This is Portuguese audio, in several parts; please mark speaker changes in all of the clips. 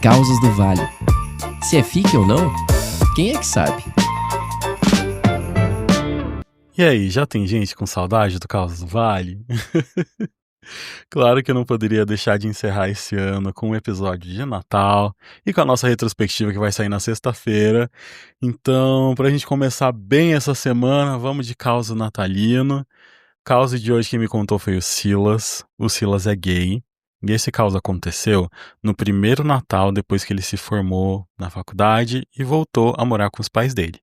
Speaker 1: Causas do Vale. Se é fique ou não, quem é que sabe?
Speaker 2: E aí, já tem gente com saudade do Causas do Vale? Claro que eu não poderia deixar de encerrar esse ano com um episódio de Natal e com a nossa retrospectiva que vai sair na sexta-feira. Então, pra gente começar bem essa semana, vamos de caos natalino. O caos de hoje quem me contou foi o Silas. O Silas é gay. E esse caos aconteceu no primeiro Natal depois que ele se formou na faculdade e voltou a morar com os pais dele.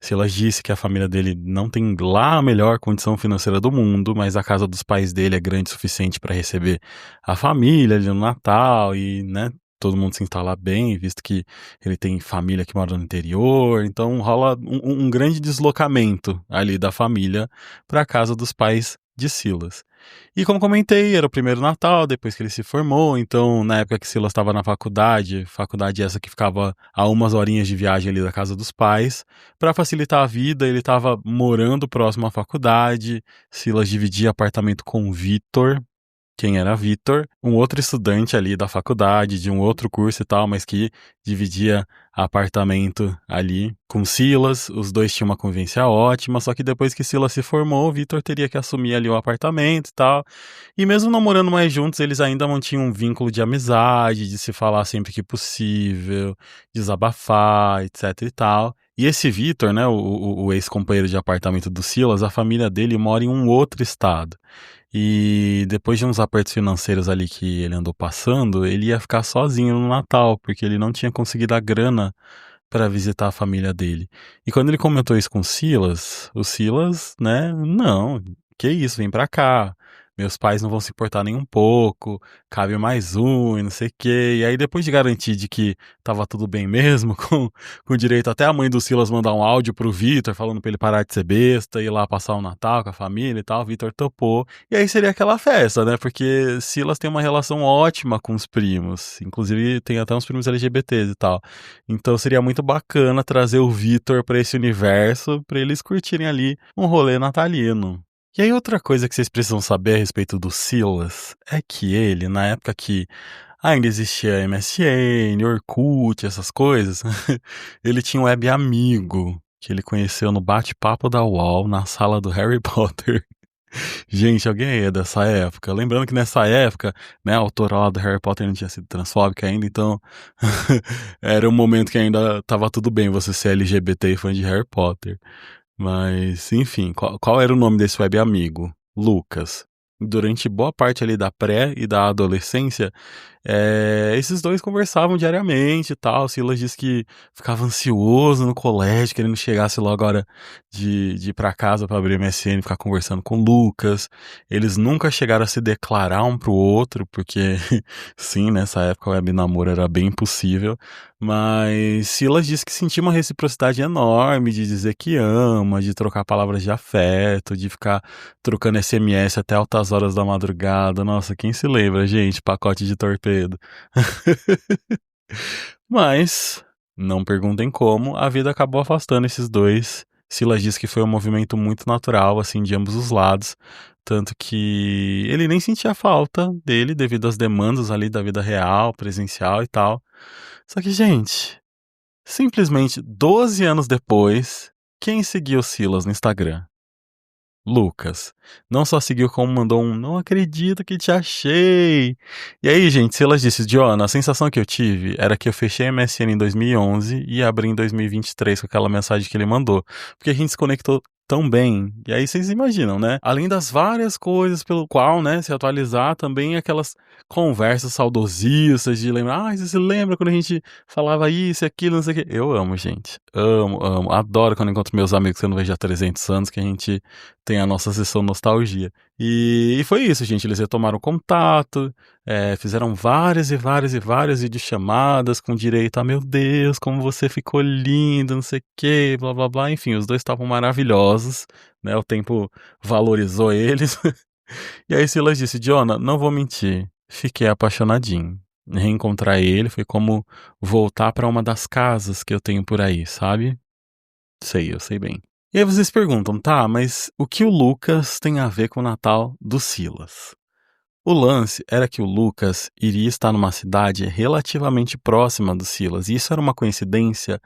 Speaker 2: Silas disse que a família dele não tem lá a melhor condição financeira do mundo, mas a casa dos pais dele é grande o suficiente para receber a família ali no Natal e, né, todo mundo se instalar bem, visto que ele tem família que mora no interior, então rola um grande deslocamento ali da família para a casa dos pais de Silas. E como comentei, era o primeiro Natal depois que ele se formou, então na época que Silas estava na faculdade essa que ficava a umas horinhas de viagem ali da casa dos pais, para facilitar a vida, ele estava morando próximo à faculdade. Silas dividia apartamento com o Vitor. Quem era Vitor? Um outro estudante ali da faculdade, de um outro curso e tal, mas que dividia apartamento ali com Silas. Os dois tinham uma convivência ótima, só que depois que Silas se formou, o Vitor teria que assumir ali o apartamento e tal. E mesmo não morando mais juntos, eles ainda mantinham um vínculo de amizade, de se falar sempre que possível, desabafar, etc e tal. E esse Vitor, né, o ex-companheiro de apartamento do Silas, a família dele mora em um outro estado. E depois de uns apertos financeiros ali que ele andou passando, ele ia ficar sozinho no Natal, porque ele não tinha conseguido a grana para visitar a família dele. E quando ele comentou isso com o Silas, né, não, que isso, vem pra cá. Meus pais não vão se importar nem um pouco, cabe mais um e não sei o quê. E aí, depois de garantir de que tava tudo bem mesmo, com direito até a mãe do Silas mandar um áudio pro Vitor falando pra ele parar de ser besta, ir lá passar o Natal com a família e tal, o Vitor topou. E aí seria aquela festa, né? Porque Silas tem uma relação ótima com os primos, inclusive tem até uns primos LGBTs e tal. Então seria muito bacana trazer o Vitor pra esse universo, pra eles curtirem ali um rolê natalino. E aí outra coisa que vocês precisam saber a respeito do Silas é que ele, na época que ainda existia MSN, Orkut, essas coisas, ele tinha um web amigo que ele conheceu no bate-papo da UOL, na sala do Harry Potter. Gente, alguém aí é dessa época? Lembrando que nessa época, né, a autora lá do Harry Potter não tinha sido transfóbica ainda, então era um momento que ainda tava tudo bem você ser LGBT e fã de Harry Potter. Mas, enfim, qual era o nome desse web amigo? Lucas. Durante boa parte ali da pré e da adolescência, esses dois conversavam diariamente e tal. Silas disse que ficava ansioso no colégio, querendo que chegasse logo a hora de ir pra casa pra abrir o MSN e ficar conversando com o Lucas. Eles nunca chegaram a se declarar um pro outro, porque, sim, nessa época o web namoro era bem impossível. Mas Silas disse que sentia uma reciprocidade enorme de dizer que ama, de trocar palavras de afeto, de ficar trocando SMS até altas horas da madrugada. Nossa, quem se lembra, gente? Pacote de torpedo. Mas, não perguntem como, a vida acabou afastando esses dois. Silas disse que foi um movimento muito natural, assim, de ambos os lados. Tanto que ele nem sentia falta dele devido às demandas ali da vida real, presencial e tal. Só que, gente, simplesmente 12 anos depois, quem seguiu Silas no Instagram? Lucas. Não só seguiu como mandou um "não acredito que te achei". E aí, gente, Silas disse: Joana, a sensação que eu tive era que eu fechei a MSN em 2011 e abri em 2023 com aquela mensagem que ele mandou. Porque a gente se conectou tão bem. E aí vocês imaginam, né? Além das várias coisas pelo qual, né, se atualizar, também aquelas conversas saudosistas de lembrar, você se lembra quando a gente falava isso e aquilo, não sei o quê. Eu amo, gente. Amo, amo. Adoro quando encontro meus amigos que eu não vejo há 300 anos, que a gente tem a nossa sessão nostalgia. E foi isso, gente. Eles retomaram contato, fizeram várias e várias e várias videochamadas com direito a meu Deus, como você ficou lindo, não sei o que, blá blá blá. Enfim, os dois estavam maravilhosos, né? O tempo valorizou eles. E aí Silas disse: Jonah, não vou mentir, fiquei apaixonadinho. Reencontrar ele foi como voltar para uma das casas que eu tenho por aí, sabe? Sei, eu sei bem. E aí vocês perguntam, tá, mas o que o Lucas tem a ver com o Natal do Silas? O lance era que o Lucas iria estar numa cidade relativamente próxima do Silas, e isso era uma coincidência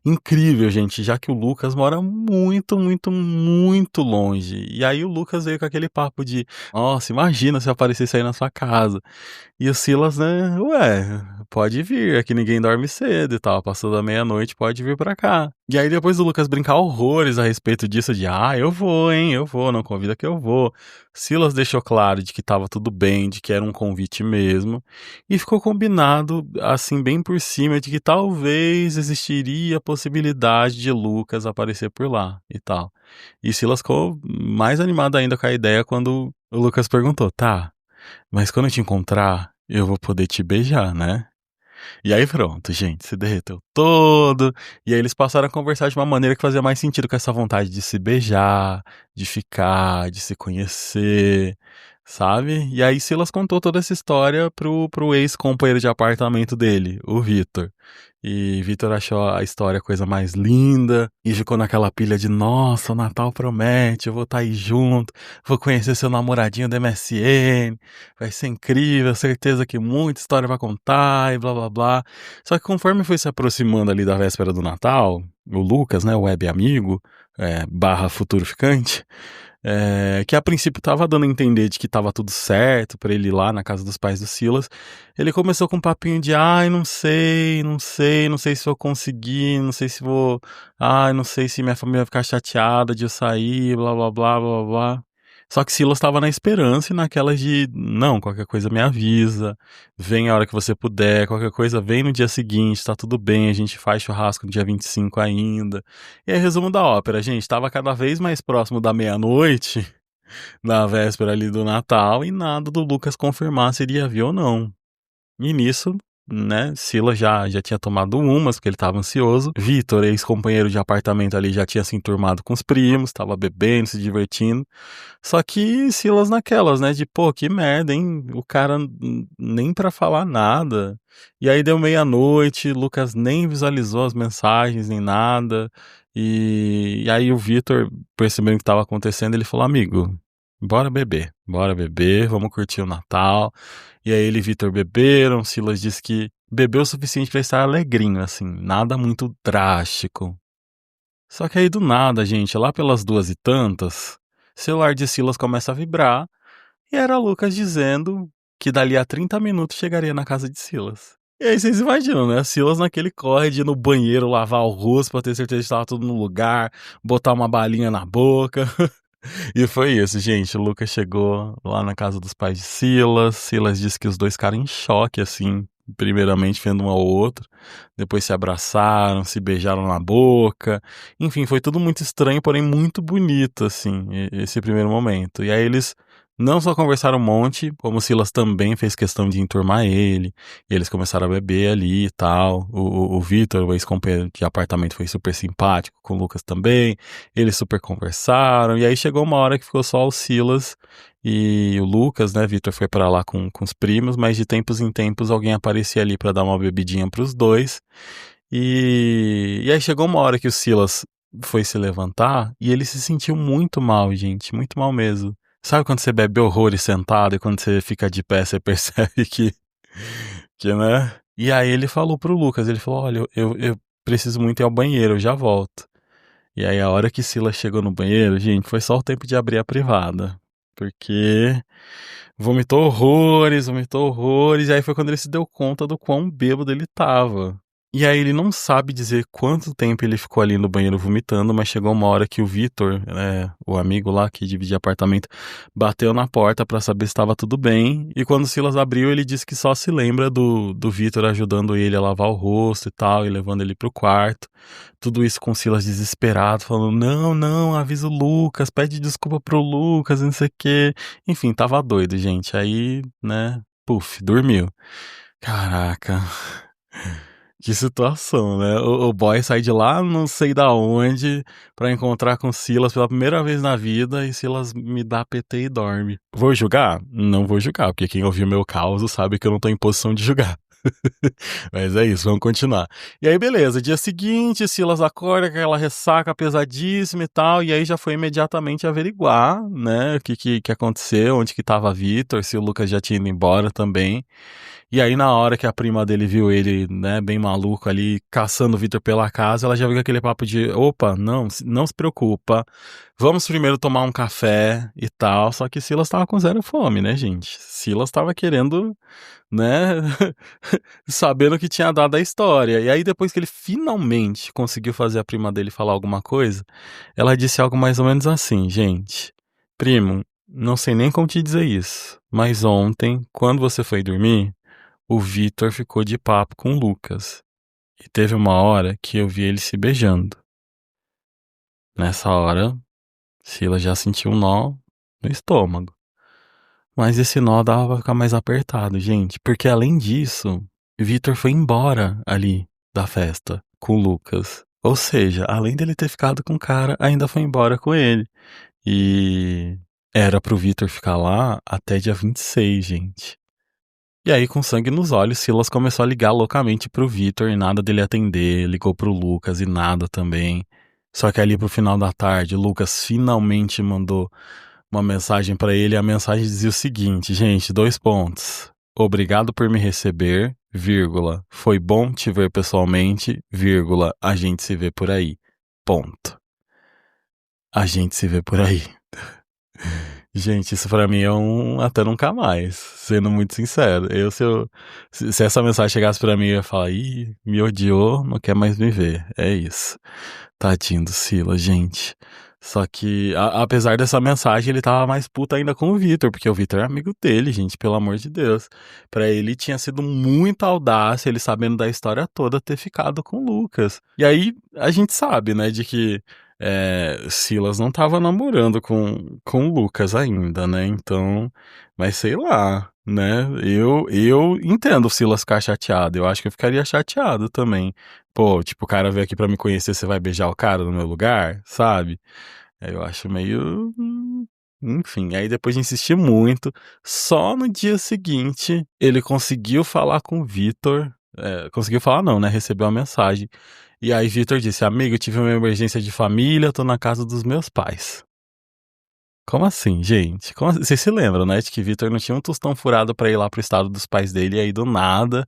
Speaker 2: incrível, gente, já que o Lucas mora muito, muito, muito longe. E aí o Lucas veio com aquele papo de: nossa, imagina se eu aparecesse aí na sua casa. E o Silas, né, ué, pode vir, aqui ninguém dorme cedo e tal, passou da meia-noite, pode vir pra cá. E aí depois do Lucas brincar horrores a respeito disso, de eu vou, hein, eu vou, não convida que eu vou. Silas deixou claro de que tava tudo bem, de que era um convite mesmo, e ficou combinado, assim, bem por cima, de que talvez existiria a possibilidade de Lucas aparecer por lá e tal. E Silas ficou mais animado ainda com a ideia quando o Lucas perguntou: tá, mas quando eu te encontrar, eu vou poder te beijar, né? E aí pronto, gente, se derreteu todo. E aí eles passaram a conversar de uma maneira que fazia mais sentido com essa vontade de se beijar, de ficar, de se conhecer, sabe? E aí Silas contou toda essa história pro ex-companheiro de apartamento dele, o Vitor. E Vitor achou a história a coisa mais linda e ficou naquela pilha de: nossa, o Natal promete, eu vou estar aí junto, vou conhecer seu namoradinho do MSN, vai ser incrível, certeza que muita história vai contar e blá blá blá. Só que conforme foi se aproximando ali da véspera do Natal, o Lucas, né, o web amigo, barra futuro ficante, que a princípio tava dando a entender de que tava tudo certo pra ele ir lá na casa dos pais do Silas, ele começou com um papinho de: ai, não sei, não sei, não sei se vou conseguir, não sei se vou, ai, não sei se minha família vai ficar chateada de eu sair, blá blá blá blá blá. Só que Silas estava na esperança e naquelas de: não, qualquer coisa me avisa, vem a hora que você puder, qualquer coisa vem no dia seguinte, tá tudo bem, a gente faz churrasco no dia 25 ainda. E aí, resumo da ópera, gente, tava cada vez mais próximo da meia-noite, na véspera ali do Natal, e nada do Lucas confirmar se iria vir ou não. E nisso, né, Silas já tinha tomado umas, porque ele tava ansioso. Vitor, ex-companheiro de apartamento ali, já tinha se enturmado com os primos, tava bebendo, se divertindo. Só que Silas naquelas, né, de pô, que merda, hein, o cara nem pra falar nada. E aí deu meia-noite, Lucas nem visualizou as mensagens, nem nada. E aí o Vitor, percebendo o que tava acontecendo, ele falou: amigo, bora beber, vamos curtir o Natal. E aí ele e Vitor beberam, Silas disse que bebeu o suficiente pra estar alegrinho, assim, nada muito drástico. Só que aí do nada, gente, lá pelas 2h tantas, o celular de Silas começa a vibrar e era Lucas dizendo que dali a 30 minutos chegaria na casa de Silas. E aí vocês imaginam, né? Silas naquele corre de ir no banheiro lavar o rosto pra ter certeza que estava tudo no lugar, botar uma balinha na boca. E foi isso, gente. O Lucas chegou lá na casa dos pais de Silas. Silas disse que os dois ficaram em choque, assim, primeiramente vendo um ao outro. Depois se abraçaram, se beijaram na boca. Enfim, foi tudo muito estranho, porém muito bonito, assim, esse primeiro momento. E aí eles não só conversaram um monte, como o Silas também fez questão de enturmar ele. E eles começaram a beber ali e tal. O Vitor, o ex-companheiro de apartamento, foi super simpático com o Lucas também. Eles super conversaram, e aí chegou uma hora que ficou só o Silas e o Lucas, né? Vitor foi pra lá com os primos, mas de tempos em tempos alguém aparecia ali pra dar uma bebidinha pros dois. E aí chegou uma hora que o Silas foi se levantar e ele se sentiu muito mal, gente, muito mal mesmo. Sabe quando você bebe horrores sentado e quando você fica de pé você percebe que, né? E aí ele falou pro Lucas, ele falou: olha, eu preciso muito ir ao banheiro, eu já volto. E aí a hora que Silas chegou no banheiro, gente, foi só o tempo de abrir a privada. Porque vomitou horrores, e aí foi quando ele se deu conta do quão bêbado ele tava. E aí ele não sabe dizer quanto tempo ele ficou ali no banheiro vomitando, mas chegou uma hora que o Vitor, o amigo lá que dividia apartamento, bateu na porta pra saber se estava tudo bem. E quando o Silas abriu, ele disse que só se lembra do Vitor ajudando ele a lavar o rosto e tal, e levando ele pro quarto. Tudo isso com o Silas desesperado, falando: não, não, avisa o Lucas, pede desculpa pro Lucas, não sei o quê. Enfim, tava doido, gente. Aí, né, puf, dormiu. Caraca. Que situação, né? O boy sai de lá, não sei da onde, pra encontrar com Silas pela primeira vez na vida, e Silas me dá PT e dorme. Vou julgar? Não vou julgar, porque quem ouviu meu caos sabe que eu não tô em posição de julgar. Mas é isso, vamos continuar. E aí, beleza, dia seguinte, Silas acorda com aquela ressaca pesadíssima e tal, e aí já foi imediatamente averiguar, né, o que aconteceu, onde que tava Vitor, se o Lucas já tinha ido embora também. E aí, na hora que a prima dele viu ele, né, bem maluco ali, caçando o Vitor pela casa, ela já viu aquele papo de, opa, não se preocupa, vamos primeiro tomar um café e tal. Só que Silas tava com zero fome, né, gente? Silas tava querendo, né, sabendo que tinha dado a história. E aí, depois que ele finalmente conseguiu fazer a prima dele falar alguma coisa, ela disse algo mais ou menos assim, gente, primo, não sei nem como te dizer isso, mas ontem, quando você foi dormir, o Vitor ficou de papo com o Lucas. E teve uma hora que eu vi eles se beijando. Nessa hora, Silas já sentiu um nó no estômago. Mas esse nó dava pra ficar mais apertado, gente. Porque além disso, Vitor foi embora ali da festa com o Lucas. Ou seja, além dele ter ficado com o cara, ainda foi embora com ele. E era pro Vitor ficar lá até dia 26, gente. E aí, com sangue nos olhos, Silas começou a ligar loucamente pro Vitor e nada dele atender. Ligou pro Lucas e nada também. Só que ali pro final da tarde, o Lucas finalmente mandou uma mensagem pra ele. E a mensagem dizia o seguinte, gente, 2 pontos. Obrigado por me receber, vírgula. Foi bom te ver pessoalmente, vírgula. A gente se vê por aí. Ponto. A gente se vê por aí. Gente, isso pra mim é um até nunca mais, sendo muito sincero. Se essa mensagem chegasse pra mim, eu ia falar, ih, me odiou, não quer mais me ver. É isso. Tadinho do Silas, gente. Só que, apesar dessa mensagem, ele tava mais puto ainda com o Vitor, porque o Vitor é amigo dele, gente, pelo amor de Deus. Pra ele tinha sido muita audácia, ele sabendo da história toda, ter ficado com o Lucas. E aí, a gente sabe, né, de que Silas não tava namorando com o Lucas ainda, né? Então, mas sei lá, né? Eu entendo o Silas ficar chateado. Eu acho que eu ficaria chateado também. Pô, tipo, o cara veio aqui pra me conhecer, você vai beijar o cara no meu lugar, sabe? Eu acho meio. Enfim, aí depois de insistir muito, só no dia seguinte ele conseguiu falar com o Vitor. Conseguiu falar, não, né? Recebeu a mensagem. E aí Vitor disse: amigo, eu tive uma emergência de família, tô na casa dos meus pais. Como assim, gente? Vocês se lembram, né? De que Vitor não tinha um tostão furado pra ir lá pro estado dos pais dele, e aí do nada.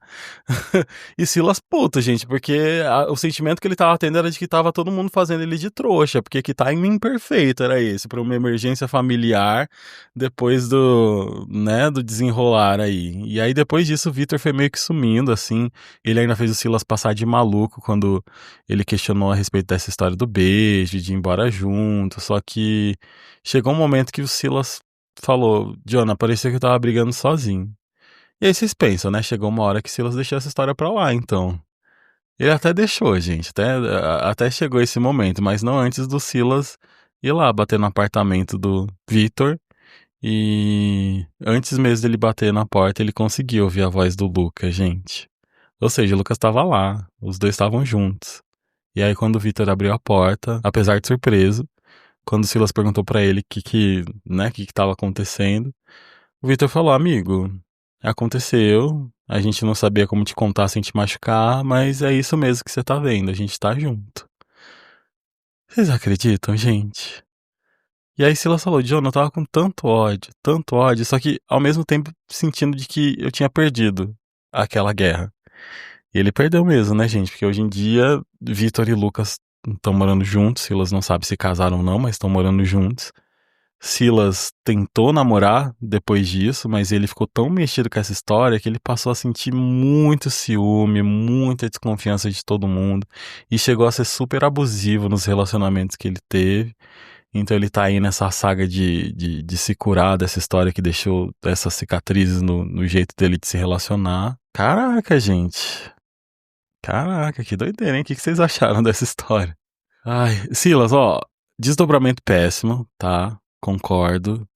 Speaker 2: E Silas puto, gente, porque o sentimento que ele tava tendo era de que tava todo mundo fazendo ele de trouxa, porque que timing perfeito era esse, pra uma emergência familiar, depois do desenrolar aí. E aí depois disso, o Vitor foi meio que sumindo, assim. Ele ainda fez o Silas passar de maluco quando ele questionou a respeito dessa história do beijo, de ir embora junto, só que. Chegou um momento que o Silas falou, Jonah, parecia que eu tava brigando sozinho. E aí vocês pensam, né? Chegou uma hora que Silas deixou essa história pra lá, então. Ele até deixou, gente. Até chegou esse momento, mas não antes do Silas ir lá bater no apartamento do Vitor. E antes mesmo dele bater na porta, ele conseguiu ouvir a voz do Lucas, gente. Ou seja, o Lucas tava lá, os dois estavam juntos. E aí, quando o Vitor abriu a porta, apesar de surpreso, quando o Silas perguntou pra ele o que tava acontecendo, o Vitor falou, amigo, aconteceu, a gente não sabia como te contar sem te machucar, mas é isso mesmo que você tá vendo, a gente tá junto. Vocês acreditam, gente? E aí Silas falou, John, eu tava com tanto ódio, só que ao mesmo tempo sentindo de que eu tinha perdido aquela guerra. E ele perdeu mesmo, né, gente? Porque hoje em dia, Vitor e Lucas estão morando juntos, Silas não sabe se casaram ou não, mas estão morando juntos. Silas tentou namorar depois disso, mas ele ficou tão mexido com essa história que ele passou a sentir muito ciúme, muita desconfiança de todo mundo e chegou a ser super abusivo nos relacionamentos que ele teve. Então ele tá aí nessa saga de se curar dessa história que deixou essas cicatrizes no jeito dele de se relacionar. Caraca, gente. Caraca, que doideira, hein? O que vocês acharam dessa história? Ai, Silas, ó, desdobramento péssimo, tá? Concordo.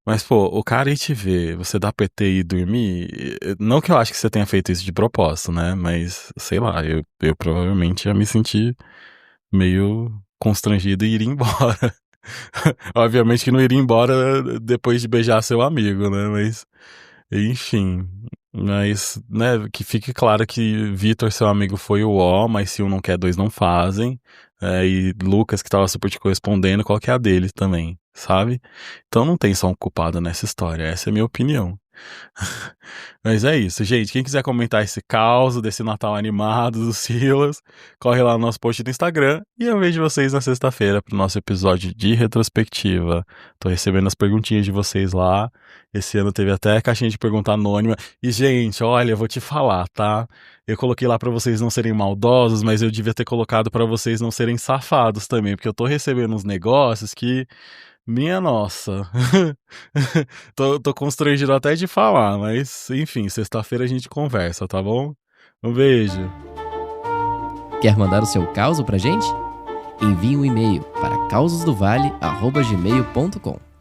Speaker 2: Mas, pô, o cara ir te ver, você dar PT e dormir, não que eu acho que você tenha feito isso de propósito, né? Mas, sei lá, eu provavelmente ia me sentir meio constrangido e ir embora. Obviamente que não iria embora depois de beijar seu amigo, né? Mas, enfim. Mas, né, que fique claro que Vitor, seu amigo, foi o ó, mas se um não quer, dois não fazem. E Lucas, que tava super te correspondendo, qual que é a dele também, sabe? Então não tem só um culpado nessa história, essa é a minha opinião. Mas é isso, gente. Quem quiser comentar esse caos desse Natal animado do Silas, corre lá no nosso post do Instagram e eu vejo vocês na sexta-feira pro nosso episódio de retrospectiva. Tô recebendo as perguntinhas de vocês lá. Esse ano teve até caixinha de pergunta anônima. E, gente, olha, eu vou te falar, tá? Eu coloquei lá pra vocês não serem maldosos, mas eu devia ter colocado pra vocês não serem safados também, porque eu tô recebendo uns negócios que minha nossa. Tô constrangido até de falar, mas enfim, sexta-feira a gente conversa, tá bom? Um beijo.
Speaker 1: Quer mandar o seu caos pra gente? Envie um e-mail para causosdovale@gmail.com.